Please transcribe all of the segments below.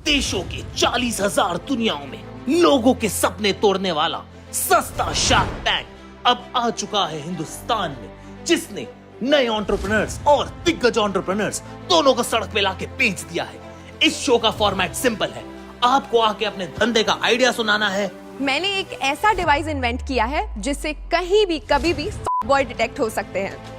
देशों के 40,000 दुनियाओं में लोगों के सपने तोड़ने वाला सस्ता शार्क टैंक अब आ चुका है हिंदुस्तान में, जिसने नए एंटरप्रेन्योर्स और दिग्गज एंटरप्रेन्योर्स दोनों को सड़क पे लाके बेच दिया है। इस शो का फॉर्मेट सिंपल है, आपको आके अपने धंधे का आइडिया सुनाना है। मैंने एक ऐसा डिवाइस इन्वेंट किया है जिससे कहीं भी कभी भी बॉय डिटेक्ट हो सकते हैं।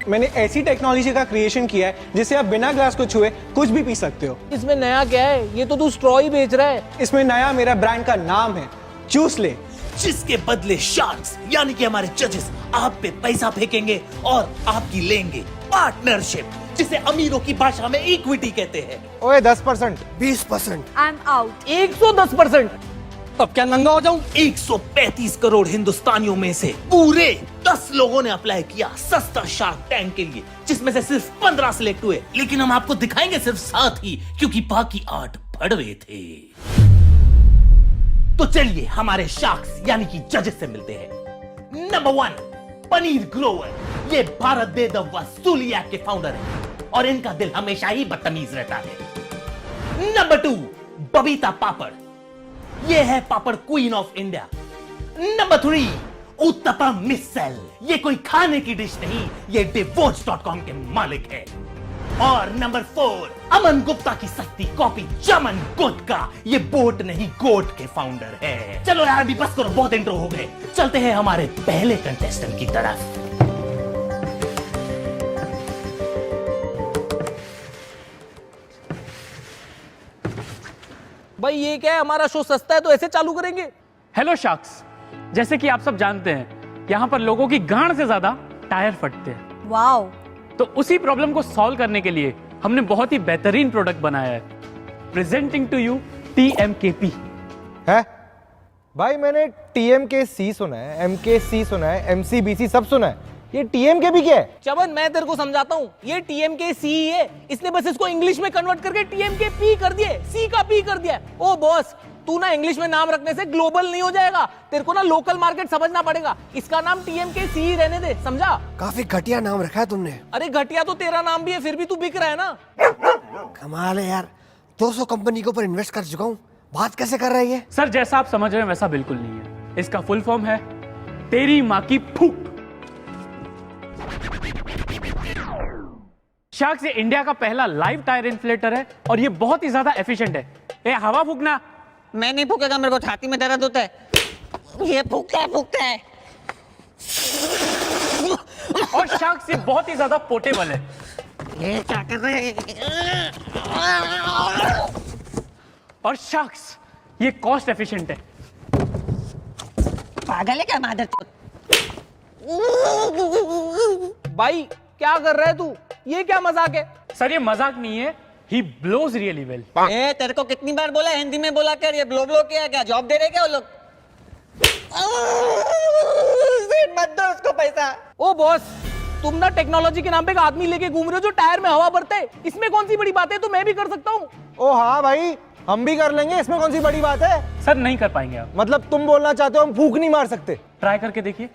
मैंने ऐसी टेक्नोलॉजी का क्रिएशन किया है जिससे आप बिना ग्लास को छुए कुछ भी पी सकते हो। इसमें नया क्या है? ये तो तू स्ट्रॉ ही बेच रहा है। इसमें नया मेरा ब्रांड का नाम है चूस ले, जिसके बदले शार्क्स यानी कि हमारे जजेस आप पे पैसा फेंकेंगे और आपकी लेंगे पार्टनरशिप, जिसे अमीरों की भाषा में इक्विटी कहते हैं। ओए 10%, 20%। I am out. 110%। अब क्या नंगा हो जाऊं? 135 करोड़ हिंदुस्तानियों में से पूरे 10 लोगों ने अप्लाई किया सस्ता शार्क टैंक के लिए, जिसमें से सिर्फ 15 सिलेक्ट हुए। लेकिन हम आपको दिखाएंगे सिर्फ 7 ही, क्योंकि बाकी 8 भड़वे थे। तो चलिए हमारे शार्क्स यानी कि जजेस से मिलते हैं। नंबर 1 पनीर ग्रोवर, ये भारत दे द वसूली ऐप के फाउंडर हैं और इनका दिल हमेशा ही बदतमीज रहता है। नंबर 2 बबीता पापड़, ये है papad queen of India. Number 3 uttapam misal, ये कोई खाने की डिश नहीं, ये divorce.com के मालिक है। और नंबर 4 अमन गुप्ता की सस्ती कॉपी चमन गुटका, ये बोट नहीं गोट के फाउंडर है। चलो यार अभी बस करो, बहुत इंट्रो हो गए, चलते हैं हमारे पहले कंटेस्टेंट की तरफ। भाई ये क्या है? हमारा शो सस्ता है तो ऐसे चालू करेंगे? हेलो शार्क्स, जैसे कि आप सब जानते हैं यहाँ पर लोगों की गांड से ज्यादा टायर फटते हैं। वाओ। तो उसी प्रॉब्लम को सॉल्व करने के लिए हमने बहुत ही बेहतरीन प्रोडक्ट बनाया है। Presenting to you TMKP। है भाई, मैंने TMKC सुना है, MKC सुना है, MCBC सब सुना है, ये TMKP क्या है? चमन मैं तेरे को समझाता हूँ, ये TMKC ही है। इसने बस इसको इंग्लिश में कन्वर्ट करके TMKP कर दिए, C का P कर दिया। ओ बॉस, तू ना इंग्लिश में नाम रखने से ग्लोबल नहीं हो जाएगा, तेरे को ना लोकल मार्केट समझना पड़ेगा। इसका नाम TMKC ही रहने दे, समझा? काफी घटिया नाम रखा है तुमने। अरे घटिया तो तेरा नाम भी है, फिर भी तू बिक रहा है ना। कमाल है यार, 200 कंपनी के ऊपर इन्वेस्ट कर चुका हूँ, बात कैसे कर रही है? सर जैसा आप समझ रहे हैं वैसा बिल्कुल नहीं है। इसका फुल फॉर्म है तेरी माँ की फूक। शार्क्स ये इंडिया का पहला लाइव टायर इन्फ्लेटर है और ये बहुत ही ज्यादा एफिशिएंट है। ए हवा फूकना। मैं नहीं फूकेगा, मेरे को छाती में दर्द होता है। ये फूकता है। और शार्क्स ये बहुत ही ज्यादा पोर्टेबल है। ये क्या कर रहे हैं? और शार्क्स ये कॉस्ट एफिशिएंट है। पागल है क्या मादर? भाई क्या कर रहा है तू? ये क्या मजाक है? सर ये मजाक नहीं है, ही ब्लोज रियली वेल। ए, तेरे को कितनी बार बोला हिंदी में बोला कर, ये ब्लो ब्लो क्या? क्या जॉब दे रहे क्या वो लोग? मत दो उसको पैसा। ओ बॉस, तुम ना टेक्नोलॉजी के नाम पे एक आदमी लेके घूम रहे हो जो टायर में हवा भरते है। इसमें कौन सी बड़ी बात है? तो मैं भी कर सकता हूँ। ओ हाँ भाई, हम भी कर लेंगे, इसमें कौन सी बड़ी बात है? सर नहीं कर पाएंगे आप। मतलब तुम बोलना चाहते हो हम फूक नहीं मार सकते? ट्राई करके देखिए।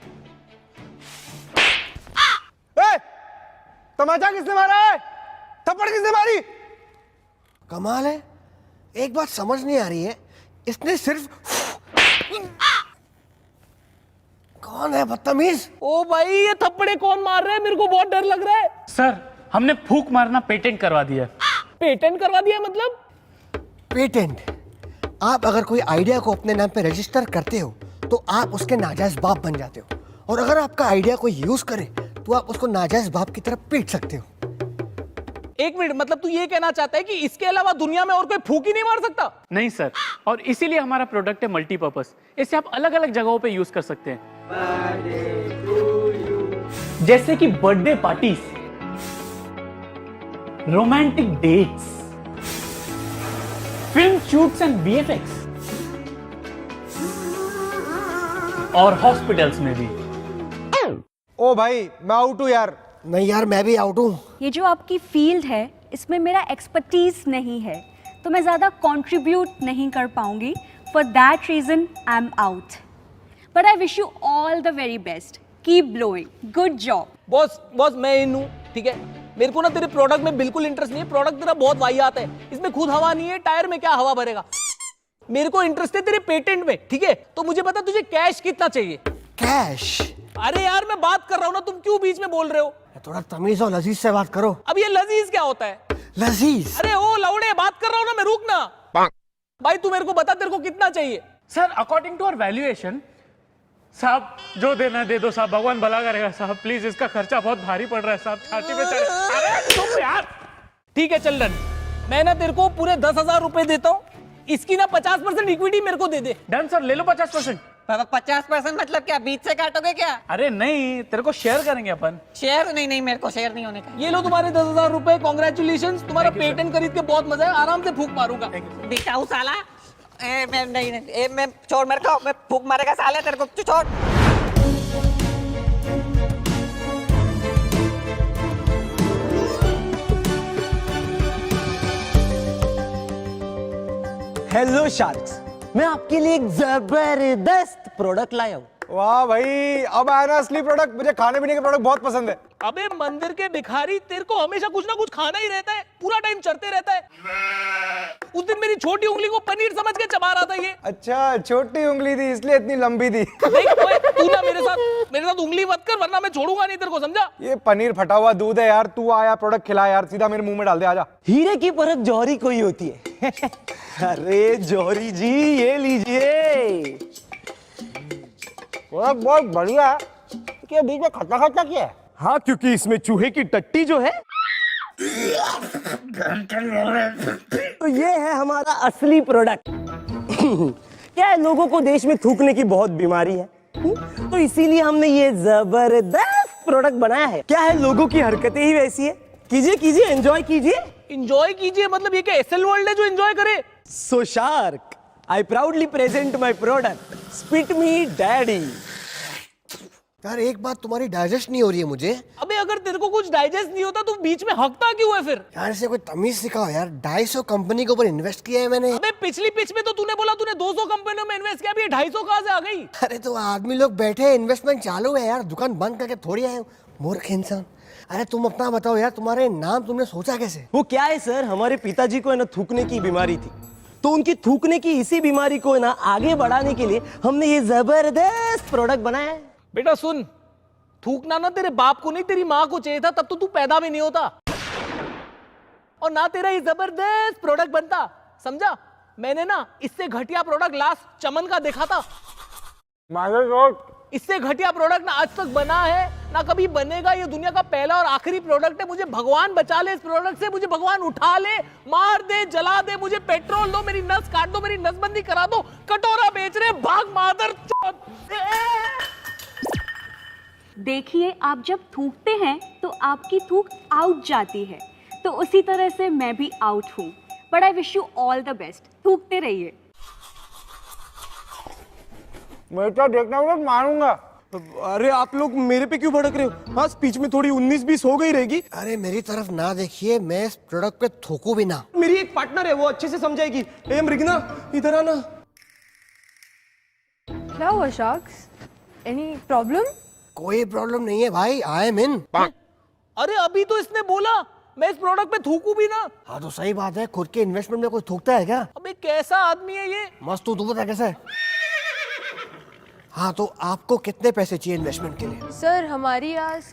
तमाचा किसने मारा है? थप्पड़ किसने मारी? कमाल है, एक बात समझ नहीं आ रही है, इसने सिर्फ कौन है बदतमीज? ओ भाई, ये थप्पड़े कौन मार रहे हैं? मेरे को बहुत डर लग रहा है। सर हमने फूक मारना पेटेंट करवा दिया है। पेटेंट करवा दिया मतलब? पेटेंट? आप अगर कोई आइडिया को अपने नाम पे रजिस्टर करते हो तो आप उसके नाजायज बाप बन जाते हो, और अगर आपका आइडिया कोई यूज करे तो आप उसको नाजायज बाप की तरफ पीट सकते हो। एक मिनट, मतलब तू ये कहना चाहता है कि इसके अलावा दुनिया में और कोई फूक ही नहीं मार सकता? नहीं सर, और इसीलिए हमारा प्रोडक्ट है मल्टीपर्पस। इसे आप अलग अलग जगहों पे यूज कर सकते हैं, जैसे कि birthday parties, romantic dates, film shoots and VFX, और हॉस्पिटल्स में भी। ओ भाई मैं आउट हूँ यार। नहीं यार, मैं भी आउट हूँ। ये जो आपकी फील्ड है इसमें मेरा एक्सपर्टीज नहीं है, तो मैं ज़्यादा कंट्रीब्यूट नहीं कर पाऊंगी। For that reason I am out, but I wish you all the very best. Keep blowing, good job. Boss मैं इन हूँ, ठीक है? मेरे को ना तेरे प्रोडक्ट में बिल्कुल इंटरेस्ट नहीं है। प्रोडक्ट तेरा बहुत वाहियात है, इसमें खुद हवा नहीं है, टायर में क्या हवा भरेगा। मेरे को इंटरेस्ट है तेरे पेटेंट में, ठीक है? तो मुझे बता तुझे कैश कितना चाहिए? कैश? अरे यार मैं बात कर रहा हूँ ना, तुम क्यों बीच में बोल रहे हो? थोड़ा तमीज और लजीज से बात करो। अब ये लजीज क्या होता है? लजीज? अरे ओ लौड़े, बात कर रहा हूँ ना मैं, रुक ना। भाई तू मेरे को बता तेरे को कितना चाहिए? Sir according to our valuation, साहब जो देना दे दो साहब, भगवान भला करेगा साहब, प्लीज इसका खर्चा बहुत भारी पड़ रहा है साहब, छाती पे चढ़। अरे तुम यार। ठीक है चल डन, मैं ना तेरे को पूरे 10,000 रुपए देता हूँ, इसकी ना 50% इक्विटी मेरे को दे दे। डन सर, ले लो 50%। 50% मतलब क्या, बीच से काटोगे क्या? अरे नहीं, तेरे को शेयर करेंगे अपन। शेयर नहीं, मेरे को शेयर नहीं होने का। ये लो तुम्हारे 10,000 रुपए, कॉन्ग्रेचुलेशन, तुम्हारा पेटेंट खरीद के बहुत मजा है, आराम से फूक मारूंगा। दिखाऊ साला। मैं नहीं, मैं छोड़, मेरे को मैं फूक मारेगा साले, तेरे को छोड़। हेलो शार्क्स, मैं आपके लिए एक जबरदस्त प्रोडक्ट लाया हूँ। वाह भाई, अब आया ना असली प्रोडक्ट। मुझे खाने पीने के प्रोडक्ट बहुत पसंद है। अबे मंदिर के भिखारी, तेरे को हमेशा कुछ ना कुछ खाना ही रहता है, पूरा टाइम चढ़ते रहता है। उस दिन मेरी छोटी उंगली को पनीर समझ के चबा रहा था ये। अच्छा, छोटी उंगली थी इसलिए इतनी लंबी थी। देख ओए, तू ना मेरे साथ उंगली मत कर, वरना मैं छोड़ूंगा नहीं तेरे को, समझा? ये पनीर फटा हुआ दूध है यार। तू आया प्रोडक्ट खिला यार, सीधा मेरे मुंह में डाल दे, आजा। हीरे की परत जौहरी कोई होती है। अरे जौहरी जी, ये लीजिए। बहुत बढ़िया है। क्या बीच में खट्टा खट्टा क्या है? हाँ, क्योंकि इसमें चूहे की टट्टी जो है, तो ये है हमारा असली प्रोडक्ट। क्या है, लोगों को देश में थूकने की बहुत बीमारी है, तो इसीलिए हमने ये जबरदस्त प्रोडक्ट बनाया है। क्या है, लोगों की हरकतें ही वैसी है। कीजिए कीजिए, एंजॉय कीजिए। एंजॉय कीजिए मतलब ये क्या एसएल वर्ल्ड है जो एंजॉय करे? So Shark, I proudly present my product. Spit me daddy. यार एक बात तुम्हारी डाइजेस्ट नहीं हो रही है मुझे। अबे अगर तेरे को कुछ डाइजेस्ट नहीं होता तो बीच में हकता क्यों है फिर? यार इसे कोई तमीज सिखाओ यार। 250 कंपनी के ऊपर इन्वेस्ट किया है मैंने। अबे पिछली पिच में तो तूने बोला तूने 200 कंपनियों में इन्वेस्ट किया, अभी ये 250 कहाँ से आ गई? अरे तो आदमी लोग बैठे हैं, इन्वेस्टमेंट चालू है यार, दुकान बंद करके थोड़ी आए हो, मूर्ख इंसान। अरे तुम अपना बताओ यार, तुम्हारे नाम तुमने सोचा कैसे? वो क्या है सर, हमारे पिताजी को है ना थूकने की बीमारी थी, तो उनकी थूकने की इसी बीमारी को ना आगे बढ़ाने के लिए हमने ये जबरदस्त प्रोडक्ट बनाया है। बेटा सुन, थूकना ना तेरे बाप को नहीं तेरी माँ को चाहिए था, तब तो तू पैदा भी नहीं होता और ना तेरा ये जबरदस्त प्रोडक्ट बनता, समझा? मैंने ना इससे घटिया प्रोडक्ट लास्ट चमन का देखा था। इससे घटिया प्रोडक्ट ना आज तक बना है ना कभी बनेगा। ये दुनिया का पहला और आखिरी प्रोडक्ट है। मुझे भगवान बचा ले इस प्रोडक्ट से, मुझे भगवान उठा ले, मार दे, जला दे, मुझे पेट्रोल दो, मेरी नस काट दो, मेरी नसबंदी करा दो। कटोरा बेच रहे, भाग मादर। देखिए, आप जब थूकते हैं तो आपकी थूक आउट जाती है, तो उसी तरह से मैं भी आउट हूँ। But I wish you all the best. थूकते रहिए। मैं तो देखना होगा, मारूंगा। अरे आप लोग मेरे पे क्यों भड़क रहे हो? हाँ, स्पीच में थोड़ी 19-20 हो गई रहेगी। अरे मेरी तरफ ना देखिए, मैं इस प्रोडक्ट पे थूकू भी ना। मेरी एक पार्टनर है, वो अच्छे से समझाएगी। ए मृगना, इधर आना। क्या हुआ शार्क्स? Any problem? कोई प्रॉब्लम नहीं है भाई, आई एम इन। अरे अभी तो इसने बोला मैं इस प्रोडक्ट पे थूकू भी ना। हाँ तो सही बात है, खुद के इन्वेस्टमेंट में कोई थूकता है क्या? अबे कैसा आदमी है ये? मस्त, तू बता कैसा है? हाँ तो आपको कितने पैसे चाहिए इन्वेस्टमेंट के लिए? सर हमारी आज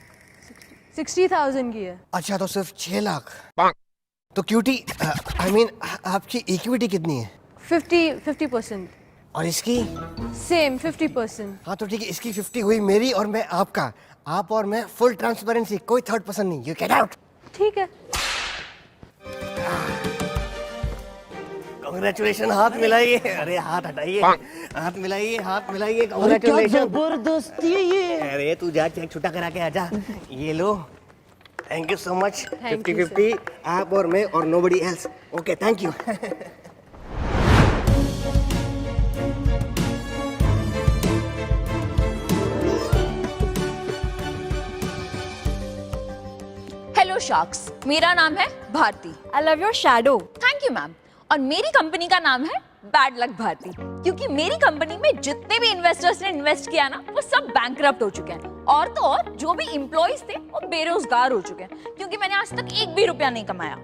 60,000 की है। अच्छा, तो सिर्फ 6 लाख। तो क्यूटी, आई मीन आपकी इक्विटी कितनी है? 50%। और इसकी? सेम 50%। हाँ तो ठीक है, इसकी 50 हुई मेरी और मैं आपका। आप और मैं फुल ट्रांसपेरेंसी, कोई थर्ड पर्सन नहीं। You get out. ठीक है। कांग्रेचुलेशन। हाथ मिलाइए। अरे हाथ हटाइए, हाथ मिलाइए, हाथ मिलाइए। कांग्रेचुलेशन। जबरदस्ती है ये। अरे तू जा, चेक छुट्टा करा के आजा। ये लो, थैंक यू सो मच। 50-50 आप और मैं और nobody else. Okay, thank you. Hello sharks, मेरा नाम है Bharti. I love your shadow. Thank you ma'am. और मेरी कंपनी का नाम है बैड लक भारती, क्योंकि मेरी कंपनी में जितने भी इन्वेस्टर्स ने इन्वेस्ट किया ना वो सब बैंकरप्ट हो चुके हैं, और तो और जो भी एम्प्लॉइज थे वो बेरोजगार हो चुके हैं, क्योंकि मैंने आज तक एक भी रुपया नहीं कमाया।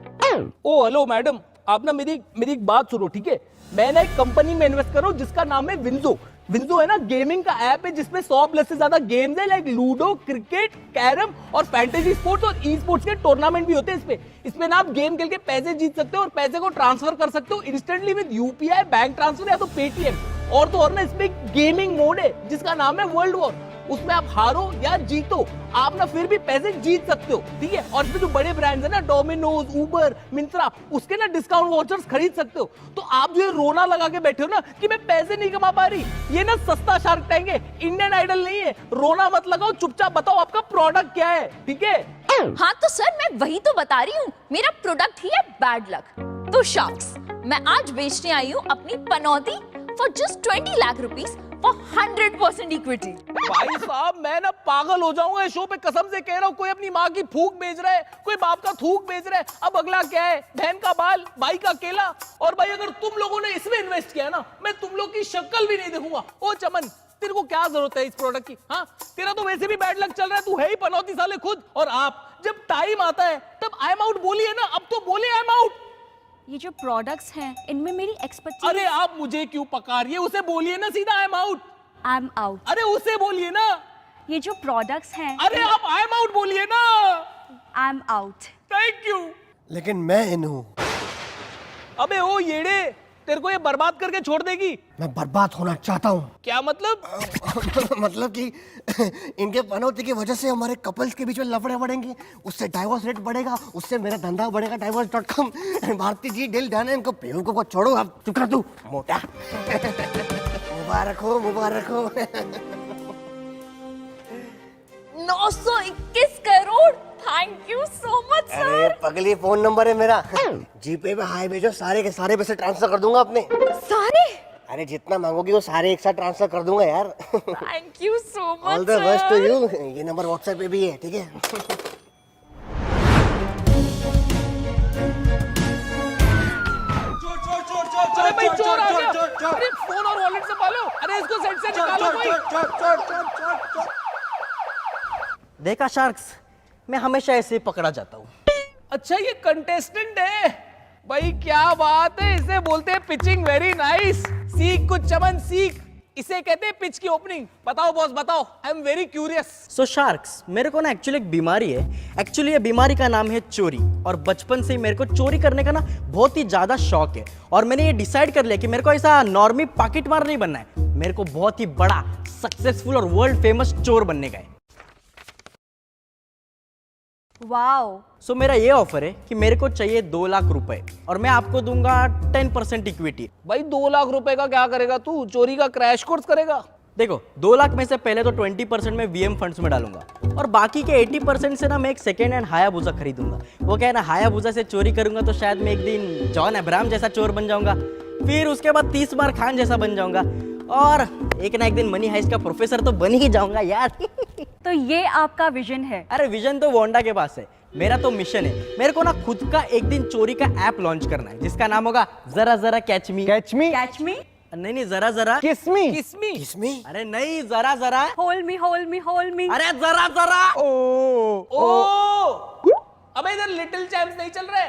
ओ हेलो मैडम, आप ना मेरी एक बात सुनो, ठीक है? मैं ना एक कंपनी में इन्वेस्ट कर रहा हूँ जिसका नाम है विंजो। विंजो है ना गेमिंग का ऐप है जिसमें 100+ से ज्यादा गेम्स है, लाइक लूडो, क्रिकेट, कैरम और फैंटेसी स्पोर्ट्स और ई स्पोर्ट्स के टूर्नामेंट भी होते हैं इसमें ना आप गेम खेल के पैसे जीत सकते हो और पैसे को ट्रांसफर कर सकते हो instantly with UPI, bank transfer या तो पेटीएम। और तो और ना इसमें गेमिंग मोड है जिसका नाम है वर्ल्ड वॉर। उसमें आप हारो या जीतो, आप ना फिर भी पैसे जीत सकते हो, ठीक है? और इसमें जो बड़े ब्रांड्स है ना, डोमिनोज, उबर, मिंत्रा, उसके ना डिस्काउंट वाउचर्स खरीद सकते हो। तो आप जो ये रोना लगा के बैठे हो ना कि मैं पैसे नहीं कमा पा रही, ये ना सस्ता शार्क टैंक है, इंडियन आइडल नहीं है। रोना मत लगाओ, चुपचाप बताओ आपका प्रोडक्ट क्या है, ठीक है? हाँ तो सर मैं वही तो बता रही हूँ, मेरा प्रोडक्ट ही है बैड लक। तो शार्क्स, मैं आज बेचने आई हूँ अपनी पनौती for just 20 lakh rupees for 100% equity. भाई साहब मैं ना पागल हो जाऊंगा इस शो पे, कसम से कह रहा हूँ। कोई अपनी माँ की फूक बेच रहा है, कोई बाप का थूक बेच रहा है, अब अगला क्या है? बहन का बाल, भाई का केला। और भाई अगर तुम लोगों ने इसमें इन्वेस्ट किया ना, मैं तुम लोग की शक्ल भी नहीं देखूंगा। ओ चमन, तेरे को क्या जरूरत है इस प्रोडक्ट की? हाँ, तेरा तो वैसे भी बैड लक चल रहा है, तू है ही पनौती साले खुद। और आप जब टाइम आता है तब आई एम आउट बोलिए ना, अब तो बोले आई एम आउट। ये जो प्रोडक्ट्स हैं इनमें मेरी एक्सपर्टीज। अरे आप मुझे क्यों पका रही है? उसे बोलिए ना सीधा I am out. I am out. अरे उसे बोलिए ना। ये जो प्रोडक्ट्स हैं। अरे आप आई एम आउट बोलिए ना। I am out. Thank you. लेकिन मैं इन हूं। अबे ओ येड़े, तेरे को ये बर्बाद करके छोड़ देगी? मैं बर्बाद होना चाहता हूं। क्या मतलब? मतलब कि इनके पनौती की वजह से हमारे कपल्स के बीच में लफड़े बढ़ेंगे, उससे डाइवोर्स रेट बढ़ेगा, उससे मेरा धंधा बढ़ेगा divorce.com। भारती जी दिल जाने इनको बेवकूफ को छोड़ो, अब चुप कर तू मोटा। मुबारक हो, मुबारक हो। 921 crore, thank you so much अरे सर। पगली, फोन नंबर है मेरा, जीपे पे हाई भेजो, सारे के सारे पैसे ट्रांसफर कर दूंगा अपने। सारे? अरे जितना मांगोगी वो सारे एक साथ ट्रांसफर कर दूंगा यार। Thank you so much. All the best to you. ये नंबर व्हाट्सएप पे भी है, ठीक है? अरे भाई चोर आ गया। अरे फोन और वॉलेट संभालो। अरे इसको सेट से निकालो कोई। देखा शार्क्स, मैं हमेशा ऐसे ही पकड़ा जाता हूँ। अच्छा ये कंटेस्टेंट है भाई, क्या बात है। इसे बोलते हैं पिचिंग वेरी नाइस। सीख कुछ चमन, सीख। इसे कहते हैं पिच की ओपनिंग। बताओ बॉस बताओ, I am very curious. So sharks, मेरे को ना एक्चुअली एक बीमारी है। एक्चुअली ये बीमारी का नाम है चोरी, और बचपन से ही मेरे को चोरी करने का ना बहुत ही ज्यादा शौक है। और मैंने ये डिसाइड कर लिया कि मेरे को ऐसा नॉर्मी पॉकेट मार नहीं बनना है, मेरे को बहुत ही बड़ा, सक्सेसफुल और वर्ल्ड फेमस चोर बनने का है। वाओ। सो मेरा ये ऑफर है कि मेरे को चाहिए 2 लाख रुपए और मैं आपको दूंगा 10% इक्विटी। भाई 2 लाख रुपए का क्या करेगा तू? चोरी का क्रैश कोर्स करेगा? देखो 2 लाख में से पहले तो 20% मैं वीएम फंड्स में डालूंगा, और बाकी के 80% से ना मैं एक सेकेंड हैंड हायाबुसा खरीदूंगा। वो क्या है ना, हायाबुसा से चोरी करूंगा तो शायद मैं एक दिन जॉन अब्राहम जैसा चोर बन जाऊंगा, फिर उसके बाद 30 बार खान जैसा बन जाऊंगा, और एक ना एक दिन मनी हाइस्ट का प्रोफेसर तो बन ही जाऊंगा यार। तो ये आपका विजन है? अरे विजन तो वोंडा के पास है, मेरा तो मिशन है। मेरे को ना खुद का एक दिन चोरी का ऐप लॉन्च करना है जिसका नाम होगा जरा जरा कैच मी। कैच मी? कैच मी? नहीं जरा जरा किस मी? किसमी? किसमी? अरे नहीं, जरा जरा। Hold me, hold me, hold me. अरे जरा जरा। ओ अबे इधर लिटिल चैम्प्स नहीं चल रहे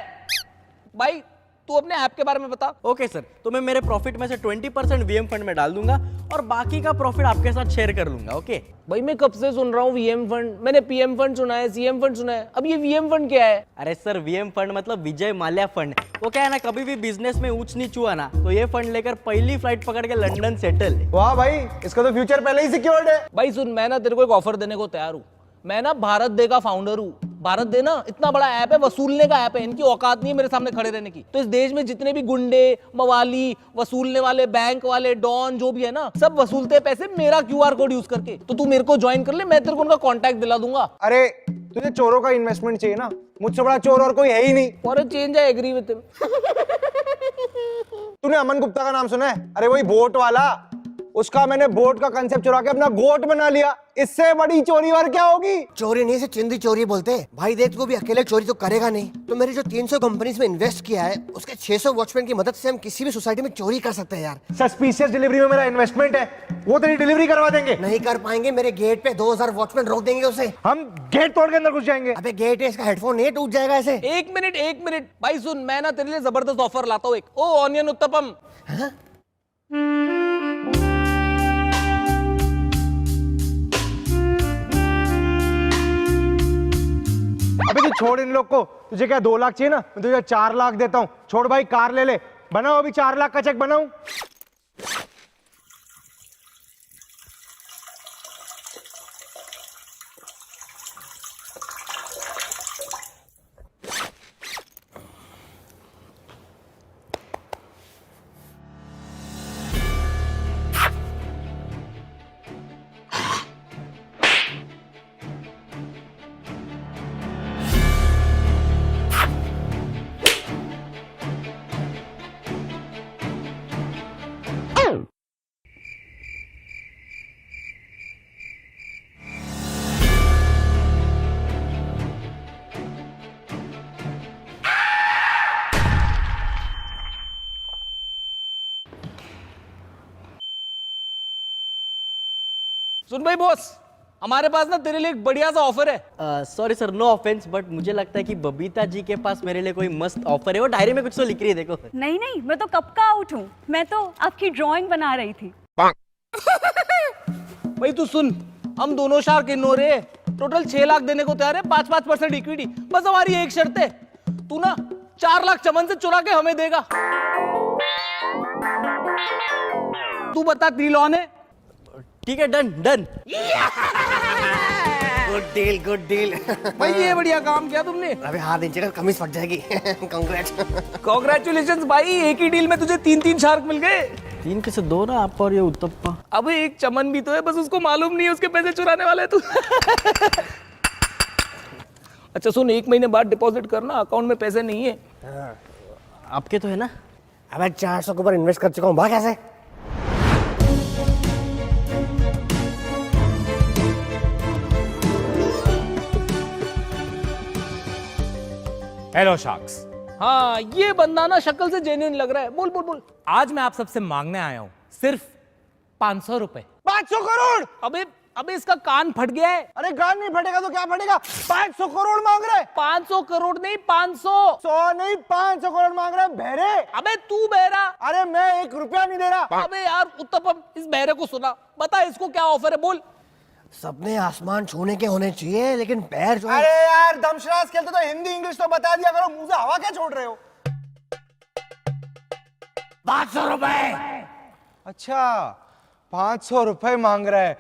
भाई। तू अपने ऐप के बारे में बता। ओके सर, तो मैं मेरे प्रॉफिट में से 20% वीएम फंड में डाल दूंगा और बाकी का प्रॉफिट आपके साथ शेयर कर लूंगा। ओके भाई मैं कब से सुन रहा हूँ वीएम फंड। मैंने पीएम फंड सुना है, सीएम फंड सुना है, अब ये वीएम फंड क्या है? अरे सर, वीएम फंड मतलब विजय माल्या फंड। वो क्या है ना, कभी भी बिजनेस में ऊंच नीच हुआ ना तो ये फंड लेकर पहली फ्लाइट पकड़ के लंदन सेटल। वाह भाई, इसका तो फ्यूचर पहले ही सिक्योर्ड है। भाई सुन, मैं ना तेरे को एक ऑफर देने को तैयार हूँ। मैं ना भारत डे का फाउंडर हूँ। भारत डे ना इतना बड़ा ऐप है, वसूलने का ऐप है। इनकी औकात नहीं है मेरे सामने खड़े रहने की। तो इस देश में जितने भी गुंडे, मवाली, वसूलने वाले, बैंक वाले, डॉन जो भी है ना, सब वसूलते हैं पैसे मेरा QR कोड यूज करके। तो तू मेरे को ज्वाइन कर ले, मैं तेरे को उनका कॉन्टैक्ट दिला दूंगा। अरे तुझे चोरों का इन्वेस्टमेंट चाहिए ना, मुझसे बड़ा चोर और कोई है ही नहीं। और change I agree with him. तूने अमन गुप्ता का नाम सुना है? अरे वही बोट वाला, उसका मैंने बोट का कंसेप्ट चुरा के अपना गोट बना लिया। इससे बड़ी चोरी और क्या होगी? चोरी नहीं, से चिंदी चोरी बोलते हैं। भाई देख, तू भी अकेले चोरी तो करेगा नहीं, तो मेरी जो 300 कंपनीज में इन्वेस्ट किया है उसके 600 वॉचमैन की मदद से हम किसी भी सोसाइटी में चोरी कर सकते हैं यार। सस्पिशियस डिलीवरी में मेरा इन्वेस्टमेंट है, वो तेरी डिलीवरी करवा देंगे। नहीं कर पाएंगे, मेरे गेट पे 2000 वॉचमैन रोक देंगे उसे। हम गेट तोड़ के अंदर घुस जाएंगे। अबे गेट है, इसका हेडफोन नहीं टूट जाएगा ऐसे। एक मिनट भाई सुन, मैं ना तेरे लिए जबरदस्त ऑफर लाता हूँ एक। ओ ऑनियन उत्तपम। अबे तू छोड़ इन लोग को, तुझे क्या 2 लाख चाहिए ना, मैं तुझे 4 लाख देता हूँ। छोड़ भाई, कार ले ले, बनाओ अभी 4 लाख का चेक बनाऊं। सुन भाई बॉस, हमारे पास ना तेरे लिए एक बढ़िया सा ऑफर है। Sorry sir, no offence, but मुझे लगता है कि बबीता जी के पास मेरे लिए कोई मस्त ऑफर है। वो डायरी में कुछ तो लिख रही है, देखो। नहीं नहीं, मैं तो कब का आउट हूँ, मैं तो आपकी ड्राइंग बना रही थी। भाई तू सुन, हम दोनों शार्क इन हो रहे, टोटल 6 लाख देने को तैयार है, 5% इक्विटी। बस हमारी एक शर्त है, तू ना 4 लाख चमन से चुरा के हमें देगा। तू बता, डील ऑन है? ठीक है, डन डन। Good deal. भाई ये बढ़िया काम किया तुमने। अबे हाथ नीचे कर, कमीज फट जाएगी। कांग्रेट्स। कांग्रेचुलेशंस भाई, एक ही डील में तुझे 3 शार्क मिल गए। 3 कैसे? 2 ना, आप और ये उत्तप्पा। अबे एक चमन भी तो है, बस उसको मालूम नहीं है उसके पैसे चुराने वाले तू। अच्छा सुन, 1 महीने बाद डिपॉजिट करना, अकाउंट में पैसे नहीं है। आपके तो है ना? अबे 400 के ऊपर इन्वेस्ट कर चुका हूँ, भाग कैसे? Hello sharks. हाँ, ये बंदा ना शक्ल से जेन्युइन लग रहा है। बोल बोल बोल। आज मैं आप सबसे मांगने आया हूं सिर्फ 500 रुपए। 500 करोड़? अबे इसका कान फट गया है। अरे कान नहीं फटेगा तो क्या फटेगा? 500 करोड़ मांग रहे? 500 करोड़ नहीं, 500। 100 नहीं, 500 करोड़ मांग रहे बहरे। अबे तू बहरा? अरे मैं 1 रुपया नहीं दे रहा। अबे यार उत्तपम, इस बहरे को सुना, बता इसको क्या ऑफर है, बोल। सपने आसमान छूने के होने चाहिए, लेकिन पैर जो है। अरे यार दमशराज खेलते तो हिंदी इंग्लिश तो बता दिया करो, मुंह से हवा क्या छोड़ रहे हो? 500 रुपए। अच्छा, 500 रुपए मांग रहा है।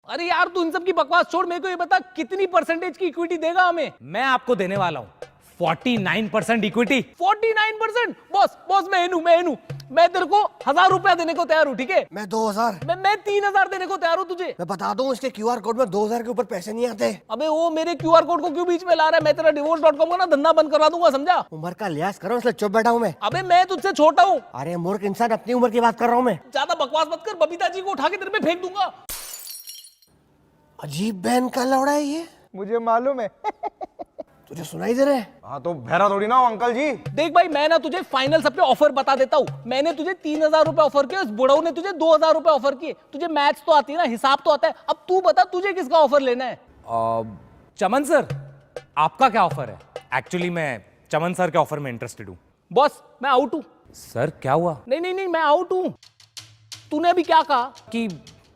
अरे यार तू इन सब की बकवास छोड़, मेरे को ये बता कितनी परसेंटेज की इक्विटी देगा हमें? मैं आपको देने वाला हूं 49% इक्विटी। 49%? बॉस मैं हूं। मैं तेरे को 1000 रुपया देने को तैयार हूं, ठीक है? मैं 2000। मैं 3000 देने को तैयार हूं तुझे। मैं बता दूं, इसके क्यूआर कोड में 2000 के ऊपर पैसे नहीं आते। अबे वो मेरे क्यूआर कोड को क्यों बीच में ला रहा है? मैं तेरा divorce.com का ना धंधा बंद करवा दूंगा, समझा? उम्र का लिहाज करो, इसलिए चुप बैठा हूं मैं। अबे मैं तुझसे छोटा हूं। अरे मूर्ख इंसान, अपनी उम्र की बात कर रहा हूं मैं। ज्यादा बकवास मत कर, बबीता जी को उठा के तेरे पे फेंक दूंगा। अजीब बहन का लौड़ा है ये। मुझे मालूम है। तुझे सुनाई दे रहा है? हाँ तो बहरा थोड़ी ना हो अंकल जी। देख भाई, मैं ना तुझे फाइनल सब पे ऑफर बता देता हूँ। मैंने तुझे 3000 रुपए ऑफर किए, उस बुढ़ऊ ने तुझे 2000 रुपए ऑफर किए। तुझे मैथ्स तो आती है ना, हिसाब तो आता है। अब तू बता तुझे किसका ऑफर लेना है? चमन सर, आपका क्या ऑफर है? एक्चुअली मैं चमन सर के ऑफर में इंटरेस्टेड हूं। बॉस मैं आउट हूं। सर क्या हुआ? नहीं मैं आउट हूं। तूने अभी क्या कहा? कि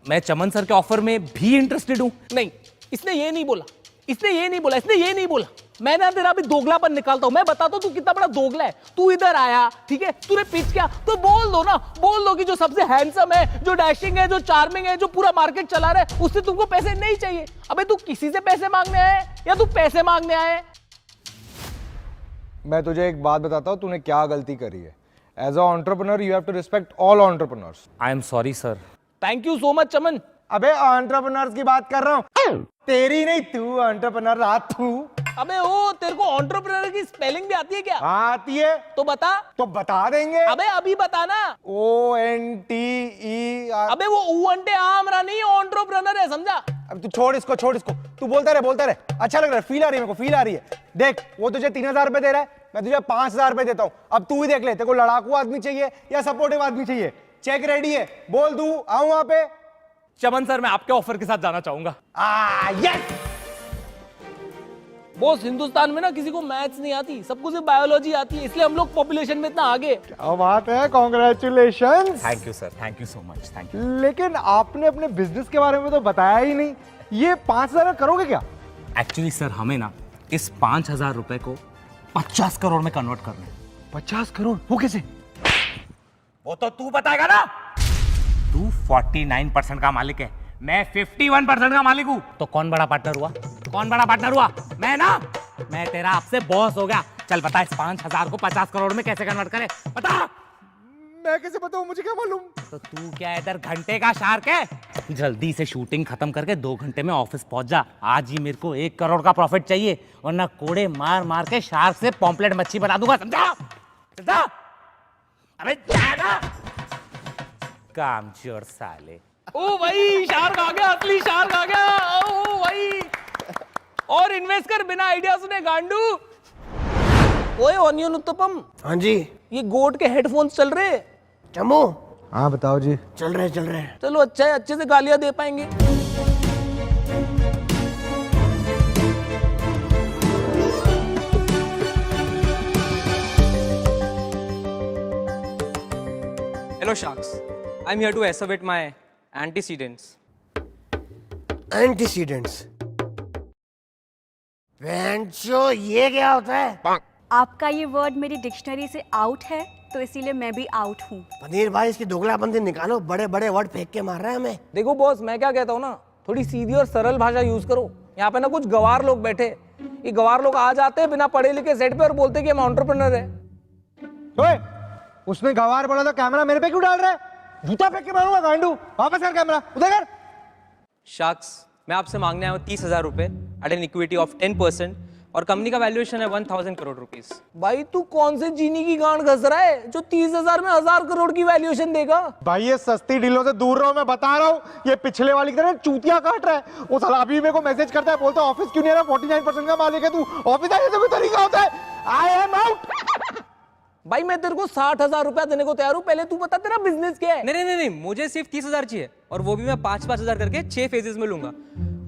मैं चमन सर के ऑफर में भी इंटरेस्टेड हूं। नहीं, इसने ये नहीं बोला। मैं ना तेरा अभी दोगलापन निकालता हूं। मैं बताता हूं तू कितना बड़ा दोगला है। तू इधर आया, ठीक है, तूने पिच किया तो बोल दो कि जो सबसे हैंडसम है, जो डैशिंग है, जो चार्मिंग है, जो पूरा मार्केट चला रहा है, उससे तुमको पैसे नहीं चाहिए। अबे तू किसी से पैसे मांगने आया है या तू पैसे मांगने आया है? मैं तुझे एक बात बताता हूँ, तूने क्या गलती करी है। As a entrepreneur you have to respect all entrepreneurs. I am sorry sir. Thank you so much Chaman. अबे एंटरप्रेन्योर्स की बात कर रहा हूँ, तेरी नहीं, तू एंटरप्रेन्योर रहा तू। अबे ओ तेरे को एंटरप्रेन्योर की स्पेलिंग भी आती है क्या? आती है तो बता। तो बता देंगे। अबे अभी बताना। ONTE। अबे वो ऊंटे आमरा नहीं, एंटरप्रेन्योर है, समझा? अब तू छोड़ इसको, छोड़ इसको, तू बोलता रहे। अच्छा लग रहा है, फील आ रही है मेरे को, फील आ रही है। देख वो तुझे 3000 रुपए दे रहा है, मैं तुझे 5000 रुपए देता हूँ। अब तू ही देख ले, तेरे को लड़ाकू आदमी चाहिए या सपोर्टिव आदमी चाहिए? चेक रेडी है, बोल दूं आऊं वहां पे? चमन सर मैं आपके ऑफर के साथ जाना चाहूंगा। यस। बॉस हिंदुस्तान में ना किसी को मैथ्स नहीं आती, सबको सिर्फ बायोलॉजी आती है, इसलिए हम लोग पॉपुलेशन में इतना आगे। क्या बात है, congratulations. Thank you sir, thank you so much, thank you. लेकिन आपने अपने बिजनेस के बारे में तो बताया ही नहीं। ये 5000 करोगे क्या? एक्चुअली सर हमें ना इस 5000 रुपए को 50 करोड़ में कन्वर्ट करना है। 50 करोड़? वो कैसे? वो तो तू बताएगा ना। तू 49% का मालिक है, मैं 51% का मालिक हूं, तो कौन बड़ा पार्टनर हुआ? कौन बड़ा पार्टनर हुआ? मैं ना। मैं तेरा आपसे बॉस हो गया। चल बता, इस 5000 को 50 करोड़ में कैसे कन्वर्ट करे, बता। मैं कैसे बताऊं, मुझे क्या मालूम? तो तू क्या इधर घंटे का शार्क है? जल्दी से शूटिंग खत्म करके 2 घंटे में ऑफिस पहुंच जा। आज ही मेरे को 1 करोड़ का प्रॉफिट चाहिए, वरना कोड़े मार मार के शार्क से पॉम्पलेट मच्छी बना दूंगा, समझा? समझा? अबे जाना। कामचोर साले। ओ भाई शार्क आ गया, असली शार्क आ गया। ओ भाई और इन्वेस्ट कर बिना आइडिया सुने गांडू। ओए ऑनियन उत्तपम। हाँ जी। ये गोट के हेडफोन्स चल रहे? चमो। हाँ बताओ जी। चल रहे। चलो अच्छा है, अच्छे से गालियां दे पाएंगे। Hello sharks, I'm here to asseverate my antecedents. Antecedents? वेंचो ये क्या होता है? आपका ये वर्ड मेरी डिक्शनरी से आउट है, तो इसीलिए मैं भी आउट हूँ। पनीर भाई इसकी दोगलाबंदी निकालो, बड़े बड़े वर्ड फेंक के मार रहा है हमें। देखो बॉस मैं क्या कहता हूँ ना, थोड़ी सीधी और सरल भाषा यूज करो। यहाँ पे ना कुछ गवार लोग बैठे, ये गवार लोग आ जाते हैं बिना पढ़े लिखे सेट पे और बोलते कि हम एंटरप्रेन्योर है। ओए, उसने गवार बोला तो कैमरा मेरे पे क्यों डाल रहा है? जूता फेंक के मारूंगा गांडू। वापस कर कैमरा, उधर कर। Sharks, मैं आपसे मांगने आया हूँ 30,000 रुपए एट एन इक्विटी ऑफ 10% और कंपनी का वैल्यूएशन है 1000 करोड़ रुपीस। भाई तू कौन से जीनी की गांड घस रहा है जो 30,000 में 1000 करोड़ की वैल्यूएशन देगा? भाई ये सस्ती डीलों से दूर रहो, मैं बता रहा हूँ। ये पिछले वाली की तरह चूतिया काट रहा है। वो साला अभी मेरे को मैसेज करता है, बोलता है ऑफिस क्यों नहीं आ रहा, 49% का मालिक है तू, ऑफिस आने से कोई तरीका होता है? I am out. भाई मैं तेरे को 60,000 रुपया देने को तैयार हूँ, पहले तू बता तेरा बिजनेस क्या है? नहीं, मुझे सिर्फ 30,000 चाहिए और वो भी मैं 5,000 करके 6 फेजेस में लूंगा।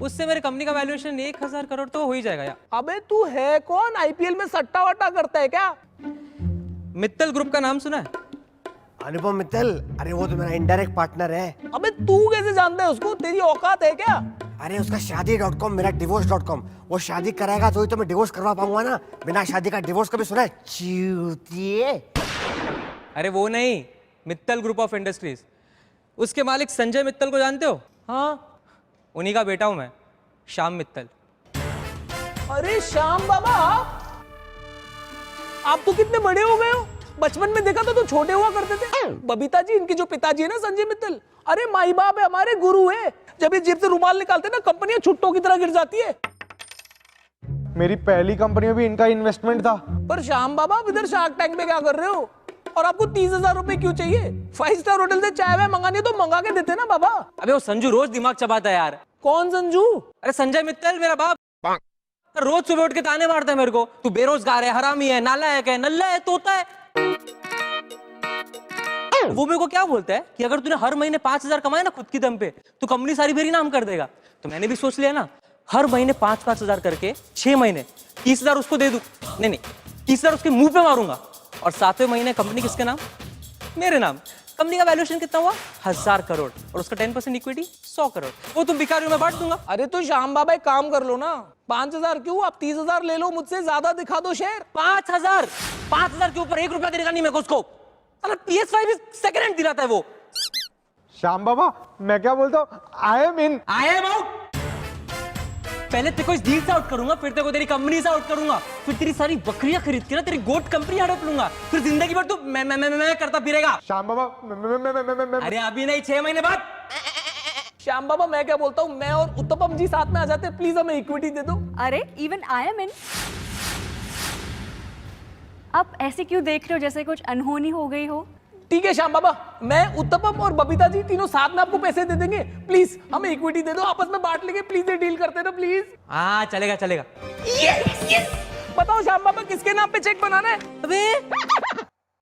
उससे मेरे कंपनी का वैल्यूएशन 1000 करोड़ तो हो ही जाएगा यार। अबे तू है कौन? आईपीएल में सट्टा वट्टा करता है क्या? मित्तल ग्रुप का नाम सुना है? अनुपम मित्तल? अरे वो तो मेरा इनडायरेक्ट पार्टनर है। अबे तू कैसे जानता है उसको? तेरी औकात है क्या? अरे उसका शादी.com मेरा divorce.com, वो शादी कराएगा तो ही तो मैं डिवोर्स करवा पाऊंगा ना। बिना शादी का डिवोर्स कभी सुना है? चूतिए। अरे वो नहीं, मित्तल ग्रुप ऑफ इंडस्ट्रीज। उसके मालिक संजय मित्तल को जानते हो? हाँ उन्हीं का बेटा हूं मैं, श्याम मित्तल। अरे श्याम बाबा, आप तो कितने बड़े हो गए हो। बचपन में देखा तो छोटे हुआ करते थे। बबीता जी इनके जो पिताजी है ना संजय मित्तल, अरे माई बाप है, हमारे गुरु है। जब ये जेब से रुमाल निकालते ना, कंपनियां छुट्टों की तरह गिर जाती है। मेरी पहली कंपनी में भी इनका इन्वेस्टमेंट था। पर श्याम बाबा आप इधर शार्क टैंक में क्या कर रहे हो? और आपको 30,000 रुपए क्यों चाहिए? 5 स्टार होटल से चाय वाय मंगानी है तो मंगा के देते ना बाबा। अबे वो संजू रोज दिमाग चबाता है यार। कौन संजू? अरे संजय मित्तल मेरा बाप। रोज सुबह उठ के ताने मारता है मेरे को, तू बेरोजगार है, हरामी है, नालायक है, नल्ला है, तोता है। वो मेरे को क्या बोलता है कि अगर तूने हर महीने 5,000 कमाए ना खुद की दम पे, तो कंपनी सारी मेरी नाम कर देगा। तो मैंने भी सोच लिया ना, हर महीने 5,000 करके 6 महीने 30,000 उसको दे दूं। नहीं 30,000 उसके मुंह पे मारूंगा और 7वें महीने कंपनी किसके नाम? मेरे नाम। कंपनी का वैल्यूएशन कितना हुआ? 1000 करोड़ और उसका 10% इक्विटी 100 करोड़। वो तुम भिखारियों में बांट दूंगा। अरे तो श्याम बाबा एक काम कर लो ना, 5,000 क्यों, आप 30,000 ले लो मुझसे, ज्यादा दिखा दो शेयर। 5,000 के ऊपर 1 रुपया देने का नहीं मेरे को उसको। PS5 सेकंड हैंड दिलाता है वो। श्याम बाबा मैं क्या बोलता हूँ, I am in. I am out. पहले तेरे को इस डील से आउट करूंगा, फिर तेरे को तेरी कंपनी से आउट करूंगा, फिर तेरी सारी बकरियां खरीद के ना तेरी गोट कंपनी हड़प लूंगा, फिर जिंदगी भर तू मैं करता फिरेगा। श्याम बाबा मैं अरे अभी नहीं, 6 महीने बाद। श्याम बाबा मैं क्या बोलता हूँ, मैं और उत्तपम जी साथ में आ जाते हैं, प्लीज हमें इक्विटी दे दो। अरे इवन आई एम इन। आप ऐसे क्यों देख रहे हो जैसे कुछ अनहोनी हो गई हो? ठीक है श्याम बाबा, मैं उत्तपम और बबीता जी तीनों साथ में आपको पैसे दे देंगे। प्लीज हमें इक्विटी दे दो, आपस में बांट लेंगे। प्लीज ये डील करते ना प्लीज। हाँ चलेगा चलेगा। बताओ श्याम बाबा किसके नाम पे चेक बनाना है? अबे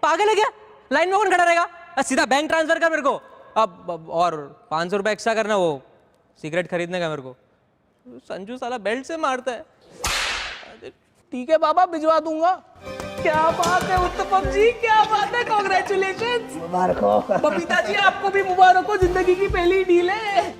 पागल है क्या? लाइन में कौन खड़ा रहेगा? सीधा बैंक ट्रांसफर कर मेरे को। अब और 500 रुपए एक्स्ट्रा करना, वो सिगरेट खरीदने का मेरे को। संजू साला बेल्ट से मारता है। ठीक है बाबा, भिजवा दूंगा। क्या बात है उत्तपम जी, क्या बात है, कांग्रेचुलेशंस। मुबारक हो। बबीता जी आपको भी मुबारक हो, जिंदगी की पहली डील है।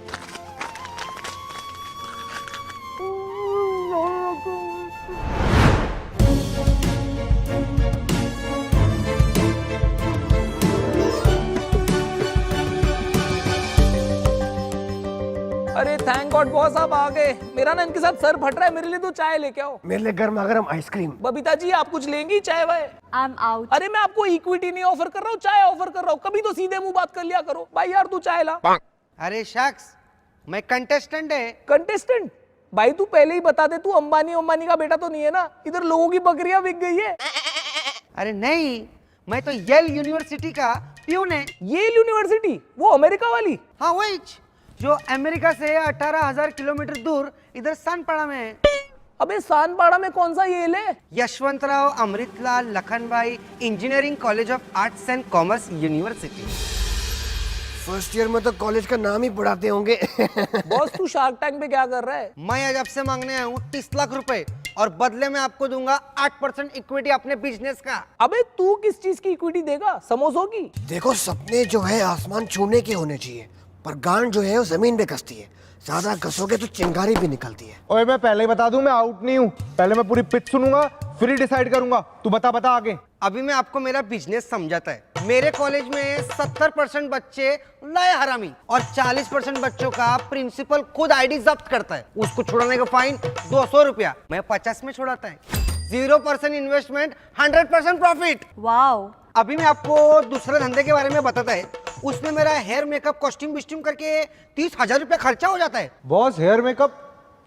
अरे थैंक गॉड बॉस आप आ गए। मेरा ना इनके साथ सर फट रहा है, मेरे लिए तो चाय लेके आओ। मेरे लिए गर्मा गर्म आइसक्रीम। बबीता जी आप कुछ लेंगी चाय वाय? I am out. अरे मैं आपको इक्विटी नहीं ऑफर कर रहा हूँ, चाय ऑफर कर रहा हूँ। कभी तो सीधे मुंह बात कर लिया करो। भाई यार तू चाय ला। अरे शख्स, मैं कंटेस्टेंट है। कंटेस्टेंट? भाई तू पहले ही बता दे, तू अंबानी का बेटा तो नहीं है ना? इधर लोगों की बकरियां बिक गई है। अरे नहीं, मैं तो येल यूनिवर्सिटी का प्यून है। Yale University? वो अमेरिका वाली? हाँ वही, जो अमेरिका से 18,000 किलोमीटर दूर इधर सानपाड़ा में है। अबे सानपाड़ा में कौन सा येल है? Yashwantrao Amritlal Lakhanbhai engineering college of arts and commerce university. First year में तो कॉलेज का नाम ही पढ़ाते होंगे। बॉस तू शार्क टैंक पे क्या कर रहा है? मैं आज आपसे मांगने आया हूँ 30 लाख रुपए, और बदले में आपको दूंगा 8% इक्विटी अपने बिजनेस का। अबे तू किस चीज की इक्विटी देगा? समोसों की? देखो सपने जो है आसमान छूने के होने चाहिए, पर गांड जो है वो जमीन पे कसती है। ज्यादा कसोगे तो चिंगारी भी निकलती है। ओए मैं पहले ही बता दूं, मैं आउट नहीं हूँ। पहले मैं पूरी पिच सुनूंगा, फिर ही डिसाइड करूंगा। तू बता आगे। अभी मैं आपको मेरा बिजनेस समझाता है। मेरे कॉलेज में 70% बच्चे लाए हरामी, और 40% बच्चों का प्रिंसिपल खुद आईडी जब्त करता है। उसको छुड़ाने का फाइन 200 रुपया, मैं 50 में छुड़ाता है। 0% इन्वेस्टमेंट, 100% प्रॉफिट। वाओ। अभी मैं आपको दूसरे धंधे के बारे में बताता है। उसमें मेरा हेयर मेकअप कॉस्ट्यूम विस्ट्यूम करके 30,000 रुपया खर्चा हो जाता है। बॉस हेयर मेकअप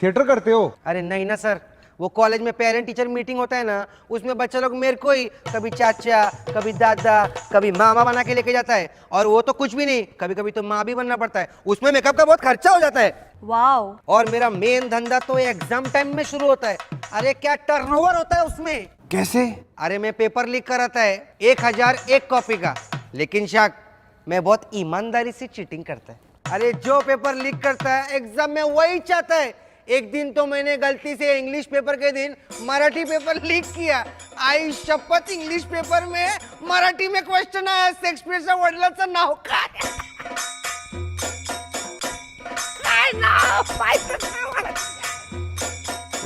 थिएटर करते हो? अरे नहीं ना सर, वो कॉलेज में पेरेंट टीचर मीटिंग होता है ना, उसमें बच्चे लोग मेरे को ही कभी चाचा, कभी दादा, कभी मामा बना के लेके जाता है। और वो तो कुछ भी नहीं, कभी कभी तो माँ भी बनना पड़ता है। उसमें मेकअप का बहुत खर्चा हो जाता है। वाओ। और मेरा मेन धंधा तो एग्जाम टाइम में शुरू होता है। अरे क्या टर्नओवर होता है उसमें। कैसे? अरे मैं पेपर लीक कराता है 1001 कॉपी का, लेकिन शाक मैं बहुत ईमानदारी से चीटिंग करता है। अरे जो पेपर लीक करता है एग्जाम में वही चाहता है। एक दिन तो मैंने गलती से इंग्लिश पेपर के दिन मराठी पेपर लीक किया। आई शपथ, इंग्लिश पेपर में मराठी में क्वेश्चन आया, शेक्सपियरच्या वडिलांचं नाव काय?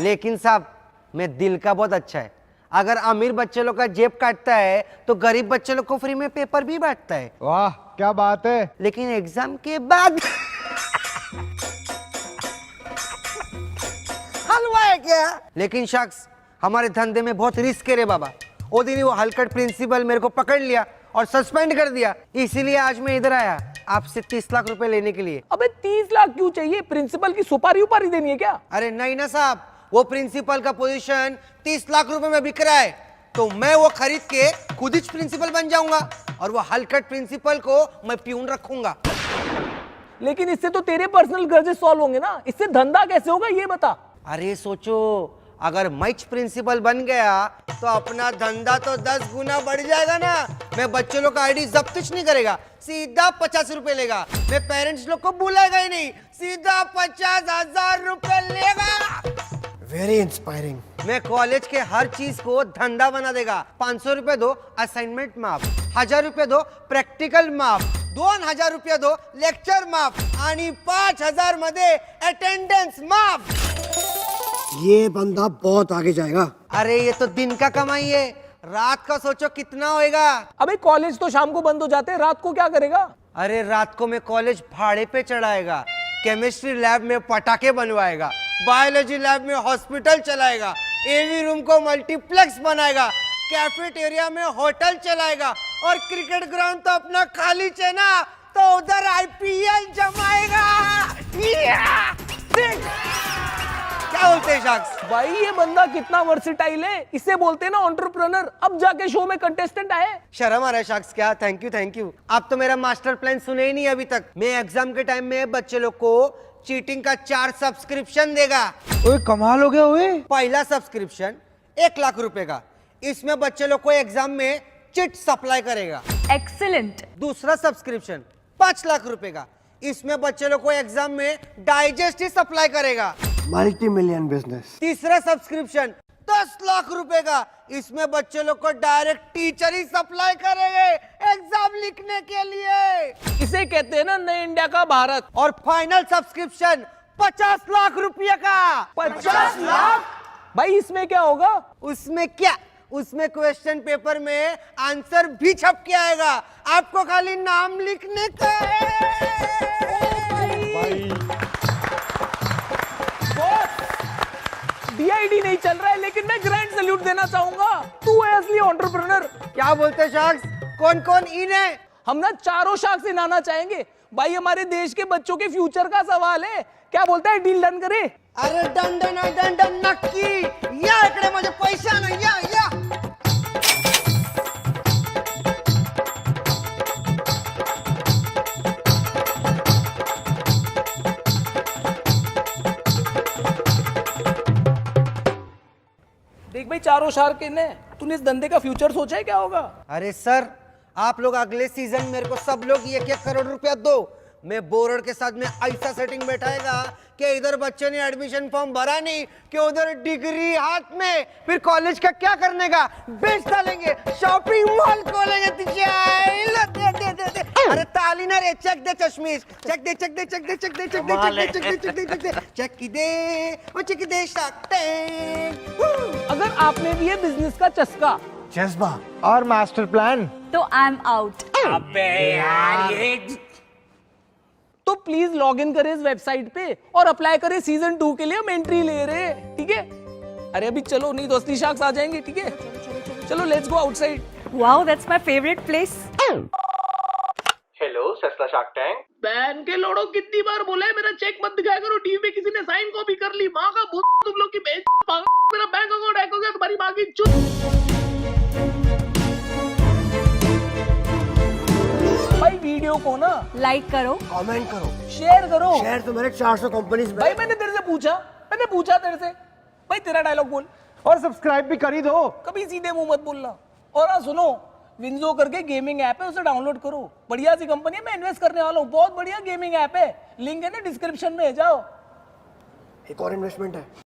लेकिन साहब मैं दिल का बहुत अच्छा है। अगर अमीर बच्चे लोग का जेब काटता है तो गरीब बच्चे लोग को फ्री में पेपर भी बांटता है। वाह क्या बात है। लेकिन एग्जाम के बाद हलवा है क्या? लेकिन शख्स हमारे धंधे में बहुत रिस्क है रे बाबा। वो दिन वो हलकट प्रिंसिपल मेरे को पकड़ लिया और सस्पेंड कर दिया। इसीलिए आज मैं इधर आया आपसे 30 लाख रुपए लेने के लिए। अबे 30 लाख क्यों चाहिए? प्रिंसिपल की सुपारी उपारी देनी है क्या? अरे नहीं ना साहब, वो प्रिंसिपल का पोजीशन 30 लाख रुपए में बिक रहा है, तो मैं वो खरीद के खुद ही प्रिंसिपल बन जाऊंगा, और वो हलकट प्रिंसिपल को मैं प्यून रखूंगा। लेकिन इससे तो तेरे पर्सनल ग्रजेस सॉल्व होंगे ना, इससे धंधा कैसे होगा ये बता। अरे सोचो, अगर मैच प्रिंसिपल बन गया तो अपना धंधा तो 10 गुना बढ़ जाएगा ना। मैं बच्चों लोग का आईडी जब्त नहीं करेगा, सीधा 50 रुपए लेगा। मैं पेरेंट्स लोग को बुलाएगा ही नहीं, सीधा 50,000 रुपए लेगा। Very inspiring. मैं कॉलेज के हर चीज को धंधा बना देगा। 500 रुपए दो असाइनमेंट माफ, 1000 रुपए दो प्रॅक्टिकल माफ, 2000 रुपये दो लेक्चर माफ, आणि 5000 मध्ये अटेंडेंस माफ। ये बंदा बहुत आगे जाएगा। अरे ये तो दिन का कमाई है, रात का सोचो कितना होएगा। अबे कॉलेज तो शाम को बंद हो जाते हैं, रात को क्या करेगा? अरे रात को मैं कॉलेज भाड़े पे चढ़ाएगा, केमिस्ट्री लैब में पटाखे बनवाएगा, बायोलॉजी लैब में हॉस्पिटल चलाएगा, एवी रूम को मल्टीप्लेक्स बनाएगा, कैफेटेरिया में होटल चलाएगा, और क्रिकेट ग्राउंड तो अपना खाली है ना, तो उधर आईपीएल जमाएगा। क्या बोलते बोलते हैं शाक्स? भाई ये बंदा कितना वर्सिटाइल है, इसे बोलते हैं ना एंटरप्रेन्योर। अब जाके शो में कंटेस्टेंट आए। शर्म आ रहा है शाक्स क्या? Thank you. आप तो मेरा मास्टर प्लान सुने ही नहीं अभी तक। मैं एग्जाम के टाइम में बच्चे लोग को चीटिंग का 4 सब्सक्रिप्शन देगा। ओए कमाल हो गया ओए। पहला सब्सक्रिप्शन 1 लाख रुपए का, इसमें बच्चे लोग को एग्जाम में चिट सप्लाई करेगा। एक्सीलेंट। दूसरा सब्सक्रिप्शन 5 लाख रुपए का, इसमें बच्चे लोग को एग्जाम में डाइजेस्ट ही सप्लाई करेगा। Multi million business. तीसरा सब्सक्रिप्शन 10 लाख रुपए का, इसमें बच्चे लोग को डायरेक्ट टीचर ही सप्लाई करेंगे एग्जाम लिखने के लिए। इसे कहते हैं ना नए इंडिया का भारत। और फाइनल सब्सक्रिप्शन 50 लाख रुपए का। 50 लाख? भाई इसमें क्या होगा? उसमें क्या? उसमें क्वेश्चन पेपर में आंसर भी छप के आएगा, आपको खाली नाम लिखने का है। डीआईडी नहीं चल रहा है, लेकिन मैं ग्रैंड सैल्यूट देना चाहूंगा। तू है असली एंटरप्रेन्योर। क्या बोलते शार्क्स? कौन कौन इन है? हम ना चारों शार्क्स इनाना चाहेंगे। भाई हमारे देश के बच्चों के फ्यूचर का सवाल है। क्या बोलता है, डील डन करे? अरे डन नक्की। या इकडे माझे पैसा ना, या देख भाई, चारों शार्क इन है। तूने इस धंधे का फ्यूचर सोचा है क्या होगा? अरे सर, आप लोग अगले सीजन मेरे को सब लोग 1-1 करोड़ रुपया दो। मैं बोर्ड के साथ में ऐसा सेटिंग बैठाएगा कि इधर बच्चे ने एडमिशन फॉर्म भरा नहीं कि उधर डिग्री हाथ में, फिर कॉलेज का क्या करने का? बेच डालेंगे, शॉपिंग मॉल खोलेंगे। दे। अरे ताली ना रे, चेक दे चश्मीश, चेक दे शार्क टैंक। अगर आपने भी ये बिजनेस का चस्का जज्बा और मास्टर प्लान, तो आई एम आउट। अबे यार ये, तो प्लीज लॉग इन करें इस वेबसाइट पे और अप्लाई करें सीजन 2 के लिए। हम एंट्री ले रहे हैं, ठीक है? अरे अभी चलो, नहीं तो असली शार्क्स आ जाएंगे, ठीक है? चलो let's go outside. Wow, that's my favourite place. Hello सस्ता शार्क टैंक। बैन के लोड़ो, कितनी बार बोला है मेरा चेक मत दिखाया करो। टीवी पे किसी ने साइन कॉपी कर ली। माँ का भूत तुम लोग की बेच। मेरा बैंक अकाउंट हैक हो गया, तुम्हारी माँ की चुप। भाई वीडियो को ना लाइक करो, कमेंट करो, शेयर करो। शेयर तो मेरे 400 कंपनीज में। भाई मैंने तेरे से पूछा तेरे से। भाई तेरा डायलॉग बोल। और सब्सक्राइब भी कर ही दो। कभी सीधे मुंह मत बोलना। और हाँ सुनो, विंजो करके गेमिंग ऐप है, उसे डाउनलोड करो। बढ़िया सी कंपनी है, मैं इन्वेस्ट करने वाला हूँ। बहुत बढ़िया गेमिंग ऐप है, लिंक है ना डिस्क्रिप्शन में, जाओ। एक और इन्वेस्टमेंट है।